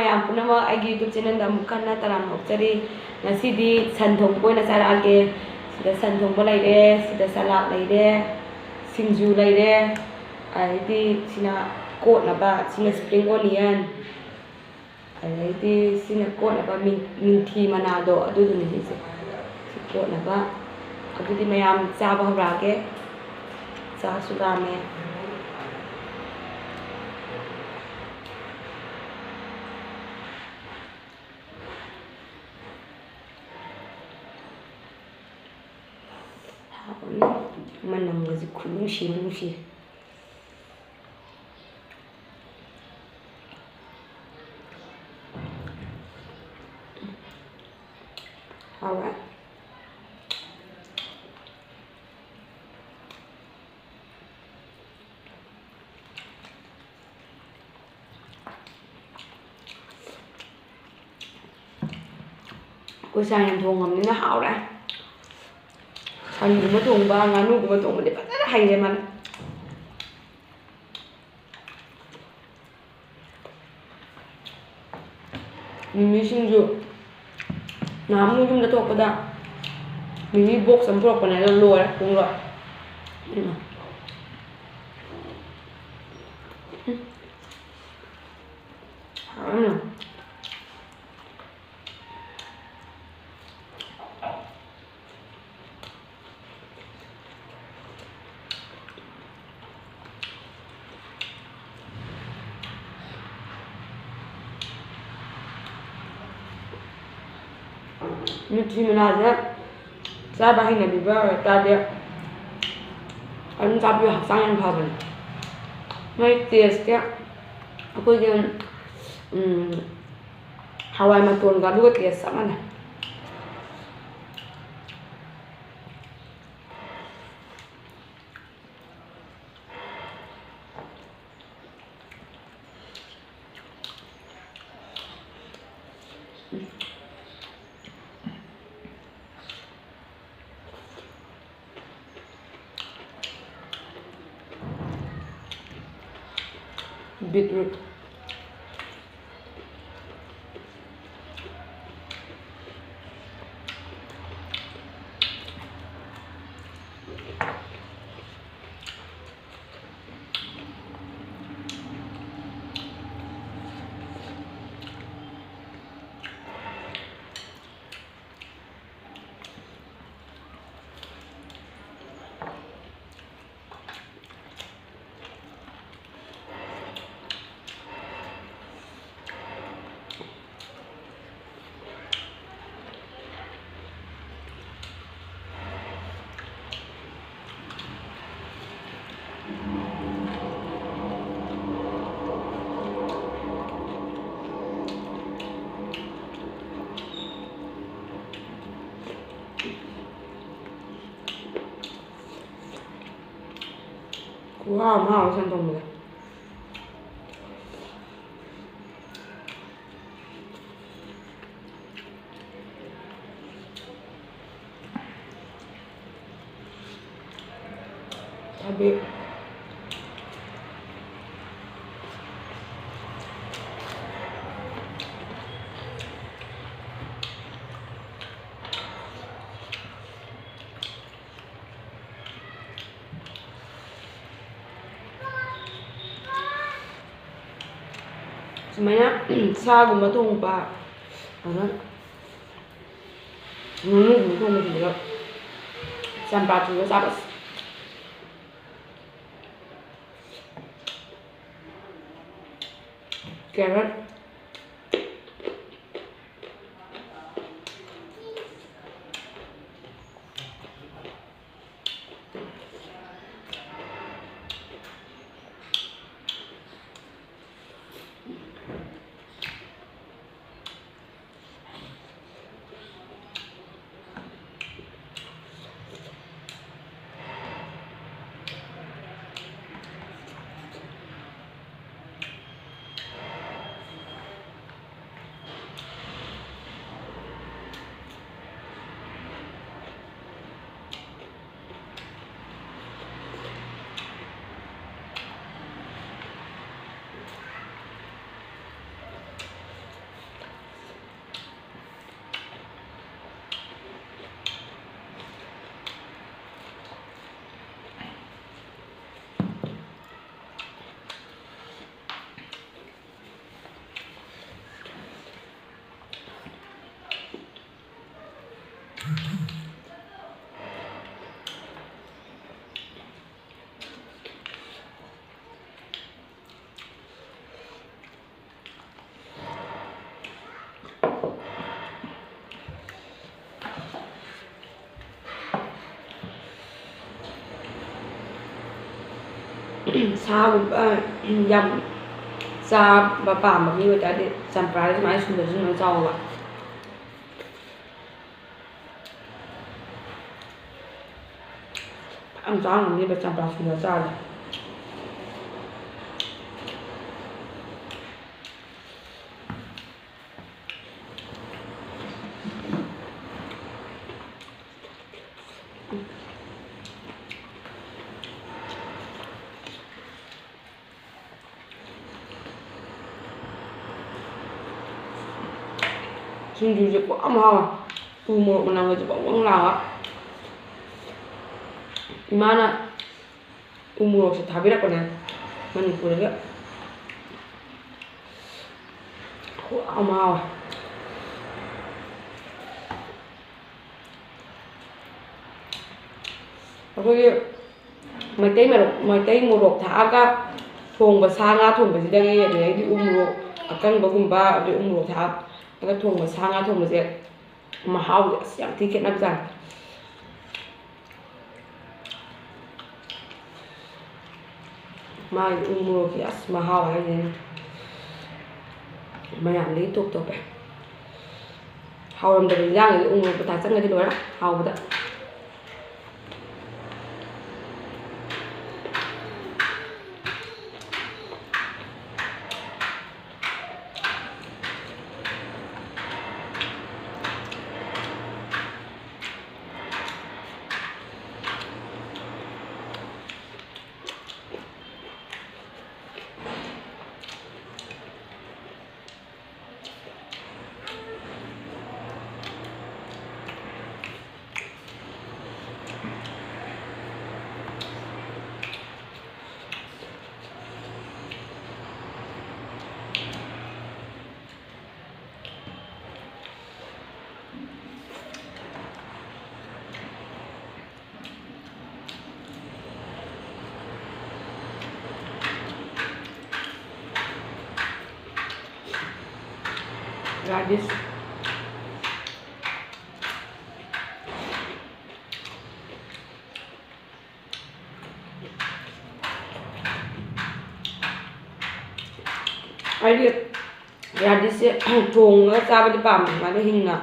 ꯃꯌꯥꯝ ꯄꯨꯝꯅꯃꯛ ꯑꯩꯒꯤ ꯌꯨꯇ꯭ꯌꯨꯕ ꯆꯦꯅꯦꯜꯗ ꯑꯃꯨꯛ ꯍꯟꯅ ꯇꯔꯥꯝꯅ ꯑꯣꯛꯆꯔꯤ ꯉꯁꯤꯗꯤ ꯁꯟ ꯊꯣꯡꯕ ꯑꯣꯏꯅ ꯆꯥꯔꯛꯑꯒꯦ ꯁꯤꯗ ꯁꯟ ꯊꯣꯡꯕ ꯂꯩꯔꯦ ꯁꯤꯗ ꯁꯂꯥꯗ ꯂꯩꯔꯦ ꯁꯤꯡꯖꯨ ꯂꯩꯔꯦ ꯑꯗꯩꯗꯤ ꯁꯤꯅ ꯀꯣꯠꯅꯕ ꯁꯤꯅ ꯁꯄ꯭ꯔꯤꯡ ꯑꯣꯅꯤꯌꯟ ꯑꯗꯩꯗꯤ ꯁꯤꯅ ꯀꯣꯠꯅꯕ ꯃꯤꯡꯊꯤ ꯃꯅꯥꯗꯣ ꯑꯗꯨꯗꯨꯅꯤ ꯁꯤꯁꯦ ꯁꯤ ꯀꯣꯠꯅꯕ ꯑꯗꯨꯗꯤ ꯃꯌꯥꯝ ꯆꯥꯕ ꯍꯧꯔꯛꯑꯒꯦ ꯆꯥꯛꯁꯨ ꯂꯥꯝꯃꯦ ꯃꯅꯝꯒꯁꯦ ꯈꯨꯅꯨꯡꯁꯤꯃ ꯅꯨꯡꯁꯤ ꯍꯥꯎꯔꯦ ꯑꯩꯈꯣꯏ ꯁꯟ ꯌꯥꯝ ꯊꯣꯡꯉꯕꯅꯤꯅ ꯍꯥꯎꯔꯦ ꯁꯟꯒꯨꯝꯕ ꯊꯣꯡꯕ ꯉꯥꯅꯨꯒꯨꯝꯕ ꯊꯣꯡꯕꯗꯤ ꯐꯖꯅ ꯍꯩꯔꯦ ꯃꯥꯅ ꯃꯤꯃꯤꯁꯤꯡꯁꯨ ꯅꯍꯥꯟꯃꯨꯛ ꯌꯨꯝꯗ ꯊꯣꯛꯄꯗ ꯃꯤꯃꯤ ꯕꯣꯛꯁ ꯑꯃ ꯄꯨꯔꯛꯄꯅꯦ ꯑꯗꯣ ꯂꯣꯏꯔꯦ ꯄꯨꯡꯂꯣꯏ ꯃꯤꯊꯤ ꯃꯅꯥꯁꯦ ꯆꯥꯕ ꯍꯩꯅꯕꯤꯕ ꯑꯣꯏꯇꯥꯔꯗꯤ ꯑꯗꯨꯝ ꯆꯥꯕꯤꯌꯨ ꯍꯛꯆꯥꯡ ꯌꯥꯝ ꯐꯕꯅꯤ ꯃꯣꯏ ꯇꯦꯁꯇꯤ ꯑꯩꯈꯣꯏꯒꯤ ꯍꯋꯥꯏ ꯃꯇꯣꯟꯒ ꯑꯗꯨꯒ ꯇꯦꯁ ꯆꯞ ꯃꯥꯟꯅꯩ beetroot Wow, mahal sih tong boleh. Tapi semuanya sagumba thongba ana ngunu thongba juga sampai juga sabas carrot ꯁꯥꯒꯨꯝꯕ ꯌꯥꯝ ꯆꯥꯕ ꯄꯥꯝꯕ ꯃꯤ ꯑꯣꯏꯇꯥꯔꯗꯤ ꯆꯝꯄ꯭ꯔꯥꯗ ꯁꯨꯃꯥꯏꯅ ꯁꯨꯝꯕꯁꯨ ꯁꯨꯝꯕ ꯆꯥꯎꯕ ꯌꯥꯝ ꯆꯥꯉꯝꯅꯦꯕ ꯆꯝꯄ꯭ꯔꯥ ꯁꯨꯝꯕ ꯆꯥꯔꯦ ꯁꯤꯡꯖꯨꯁꯦ ꯌꯥꯝ ꯍꯥꯎꯋꯦ ꯎ ꯃꯣꯔꯣꯛ ꯃꯅꯝꯒꯁꯦ ꯕꯪ ꯕꯪ ꯂꯥꯎꯔꯒ ꯏꯃꯥꯅ ꯎ ꯃꯣꯔꯣꯛꯁꯦ ꯊꯥꯕꯤꯔꯛꯄꯅꯦ ꯃꯅꯤꯄꯨꯔꯗꯒꯤ ꯌꯥꯝ ꯍꯥꯎꯋꯦ ꯑꯩꯈꯣꯏꯒꯤ ꯃꯩꯇꯩ ꯃꯣꯔꯣꯛ ꯊꯥꯛꯑꯒ ꯊꯣꯡꯕ ꯁꯥ ꯉꯥ ꯊꯣꯡꯕꯁꯤꯗꯒꯤ ꯑꯗꯨꯗꯩꯗꯤ ꯎ ꯃꯣꯔꯣꯛ ꯑꯀꯪꯕꯒꯨꯝꯕ ꯑꯗꯩ ꯎ ꯃꯣꯔꯣꯛ ꯊꯥꯛꯑꯒ ꯊꯣꯡꯕ ꯁꯥ ꯉꯥ ꯊꯣꯡꯕꯁꯦ ꯃꯍꯥꯎꯁꯦ ꯑꯁ ꯌꯥꯝ ꯊꯤ ꯈꯦꯠꯅꯕꯖꯥꯠꯅꯤ ꯃꯥꯒꯤ ꯎ ꯃꯣꯔꯣꯛꯀꯤ ꯑꯁ ꯃꯍꯥꯎ ꯍꯥꯏꯁꯤꯅꯤ ꯃꯌꯥꯝꯗꯒꯤ ꯇꯣꯞ ꯇꯣꯞꯄꯦ ꯍꯥꯎꯔꯝꯗꯕ ꯏꯟꯖꯥꯡꯗꯗꯤ ꯎ ꯃꯣꯔꯣꯛꯄꯨ ꯊꯥꯛꯆꯟꯒ꯭ꯔꯗꯤ ꯂꯣꯏꯔꯦ ꯍꯥꯎꯕꯗ radish ꯑꯩꯗꯤ ꯔꯥꯗꯤꯁꯁꯦ ꯊꯣꯡꯉꯒ ꯆꯥꯕꯗꯤ ꯄꯥꯝꯃꯦ ꯁꯨꯃꯥꯏꯅ ꯍꯤꯡꯅ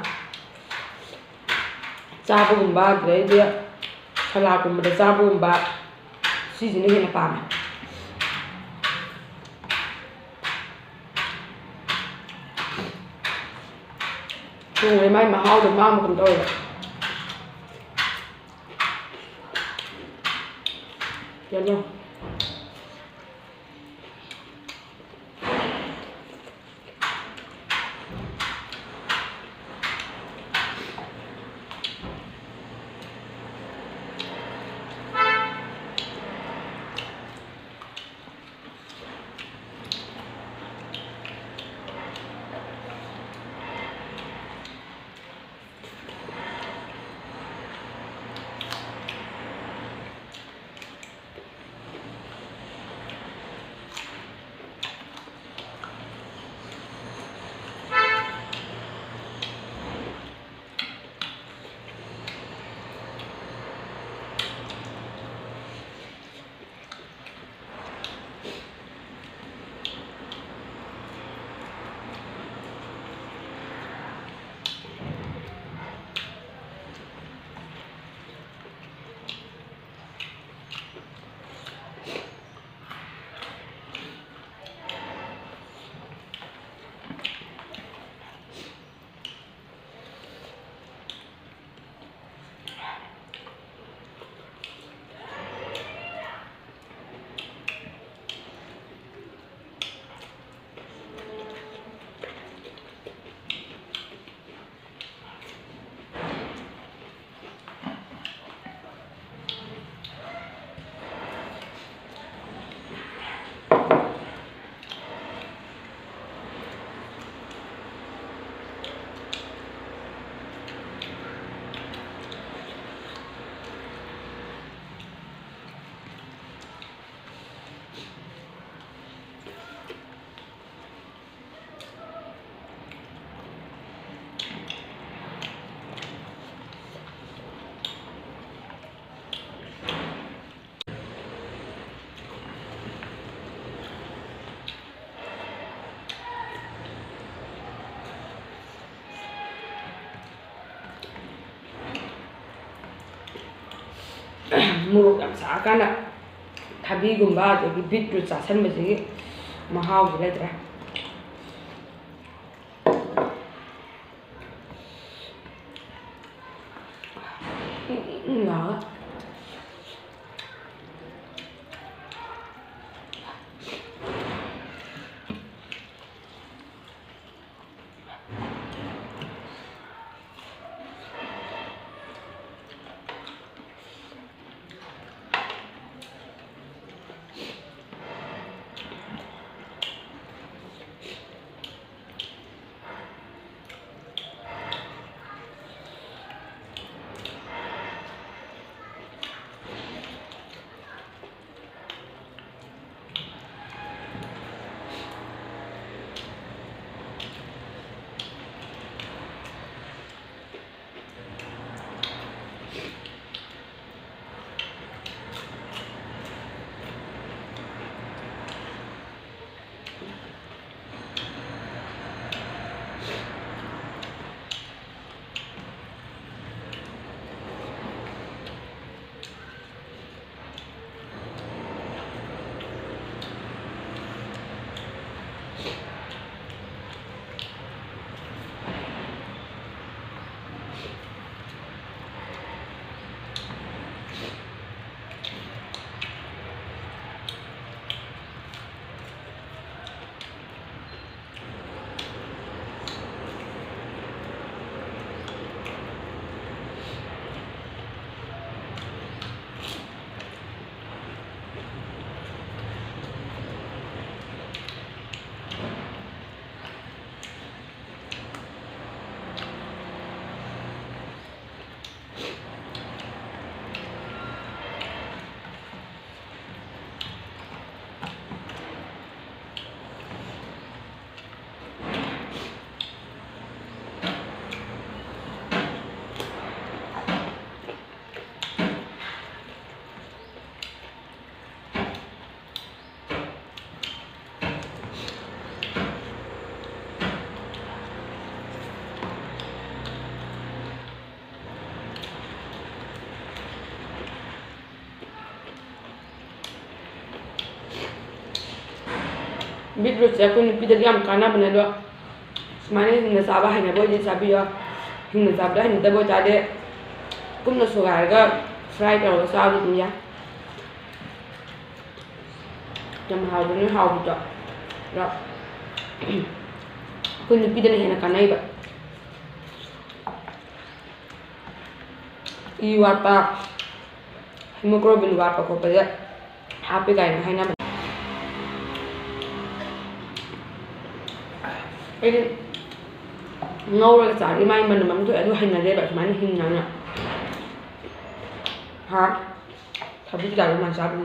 ꯆꯥꯕꯒꯨꯝꯕ ꯑꯗꯨꯗꯩꯗꯤ ꯁꯂꯥꯗꯀꯨꯝꯕꯗ ꯆꯥꯕꯒꯨꯝꯕ ꯁꯤꯁꯤꯅ ꯍꯦꯟꯅ ꯄꯥꯝꯃꯦ ꯊꯣꯡꯉꯦ ꯃꯥꯏ ꯃꯍꯥꯎꯗꯣ ꯃꯥꯡꯕꯒꯨꯝ ꯇꯧꯋꯦꯕ ꯌꯦꯜꯂꯣ ꯃꯣꯔꯣꯛ ꯌꯥꯝ ꯁꯥꯔꯀꯥꯟꯗ ꯊꯕꯤꯒꯨꯝꯕ ꯑꯗꯒꯤ ꯕꯤꯠꯔꯨꯠ ꯆꯥꯁꯟꯕꯁꯤꯒꯤ ꯃꯍꯥꯎꯁꯤ ꯂꯩꯇ꯭ꯔꯦ. ꯂꯥꯎꯔꯒ ꯕꯤꯠꯔꯨꯠꯁꯦ ꯑꯩꯈꯣꯏ ꯅꯨꯄꯤꯗꯗꯤ ꯌꯥꯝ ꯀꯥꯟꯅꯕꯅꯦ. ꯑꯗꯣ ꯁꯨꯃꯥꯏꯅ ꯍꯤꯡꯅ ꯆꯥꯕ ꯍꯩꯅꯕ ꯑꯣꯏꯗꯤ ꯆꯥꯕꯤꯌꯣ. ꯍꯤꯡꯅ ꯆꯥꯕꯗ ꯍꯩꯅꯗꯕ ꯑꯣꯏꯇꯥꯔꯗꯤ ꯀꯨꯝꯅ ꯁꯨꯒꯥꯏꯔꯒ ꯐ꯭ꯔꯥꯏ ꯇꯧꯔꯒ ꯆꯥꯕꯗꯤ ꯑꯗꯨꯝ ꯌꯥꯏ. ꯌꯥꯝ ꯍꯥꯎꯕꯅꯦ ꯍꯥꯎꯕꯗꯣ. ꯑꯗꯣ ꯑꯩꯈꯣই ꯅꯨꯄꯤꯗꯅ ꯍꯦꯟꯅ ꯀꯥꯟꯅꯩꯕ. ꯏ ꯋꯥꯠꯄ, ꯍꯤꯃꯣꯒ꯭ꯂꯣꯕꯤꯟ ꯋꯥꯠꯄ ꯈꯣꯠꯄꯁꯦ ꯍꯥꯞꯄꯦ ꯀꯥꯏꯅ ꯍꯥꯏꯅꯕ. ꯑꯩꯗꯤ ꯉꯧꯔꯒ ꯆꯥꯔꯗꯤ ꯃꯥꯏ ꯃꯅꯝ ꯑꯃ ꯊꯣꯛꯑꯦ. ꯑꯗꯨ ꯍꯩꯅꯗꯦꯕ ꯁꯨꯃꯥꯏꯅ ꯍꯤꯡꯅ ꯊꯕꯤ ꯆꯥꯔꯒ ꯑꯗꯨꯃꯥꯏꯅ ꯆꯥꯕ.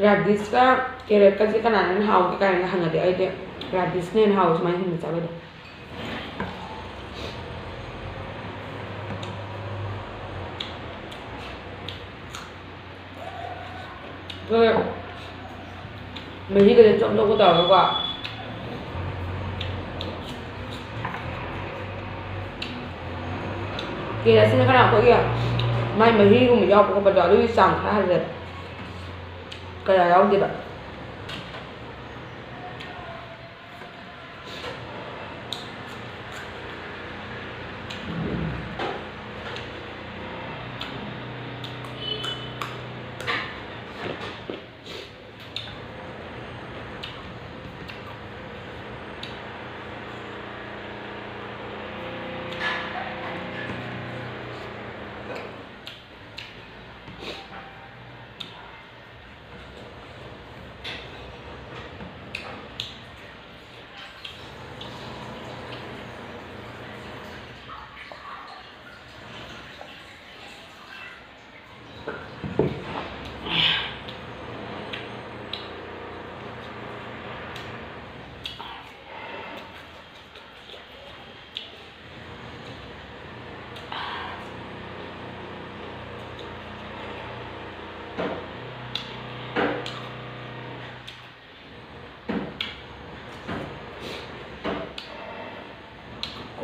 ꯔꯥꯗꯤꯁꯀ ꯀꯦꯔꯦꯠꯀꯁꯦ ꯀꯅꯥꯅ ꯍꯥꯎꯒꯦ ꯀꯥꯏꯅ ꯍꯪꯉꯗꯤ ꯑꯩꯗꯤ ꯔꯥꯗꯤꯁꯅ ꯍꯦꯟꯅ ꯍꯥꯎꯋꯦ ꯁꯨꯃꯥꯏꯅ ꯍꯤꯡꯅ ꯆꯥꯕꯗꯣ. ꯃꯍꯤꯒꯁꯦ ꯆꯣꯞ ꯆꯣꯞꯀ ꯇꯧꯔꯒꯀꯣ ꯀꯦꯔꯁꯤꯅ ꯈꯔ ꯑꯩꯈꯣꯏꯒꯤ ꯃꯥꯏ ꯃꯍꯤꯒꯨꯝꯕ ꯌꯥꯎꯕ ꯈꯣꯠꯄꯗꯣ ꯑꯗꯨꯒꯤ ꯆꯥꯡ ꯈꯔ ꯍꯜꯂꯦ kaya yaw di ba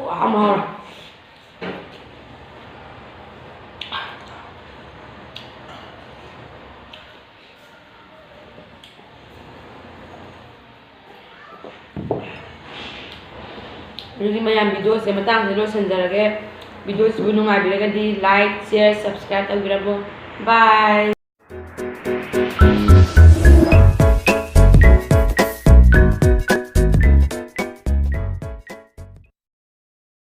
quá ngon ꯑꯗꯨꯗꯤ ꯃꯌꯥꯝ ꯚꯤꯗꯤꯑꯣꯁꯦ ꯃꯇꯥꯡꯁꯤꯗ ꯂꯣꯏꯁꯤꯟꯖꯔꯒꯦ ꯚꯤꯗꯤꯑꯣꯁꯤꯕꯨ ꯅꯨꯡꯉꯥꯏꯕꯤꯔꯒꯗꯤ ꯂꯥꯏꯛ ꯁꯤꯌꯔ ꯁꯕꯁꯀ꯭ꯔꯥꯏꯕ ꯇꯧꯕꯤꯔꯝꯃꯣ ꯕꯥꯏ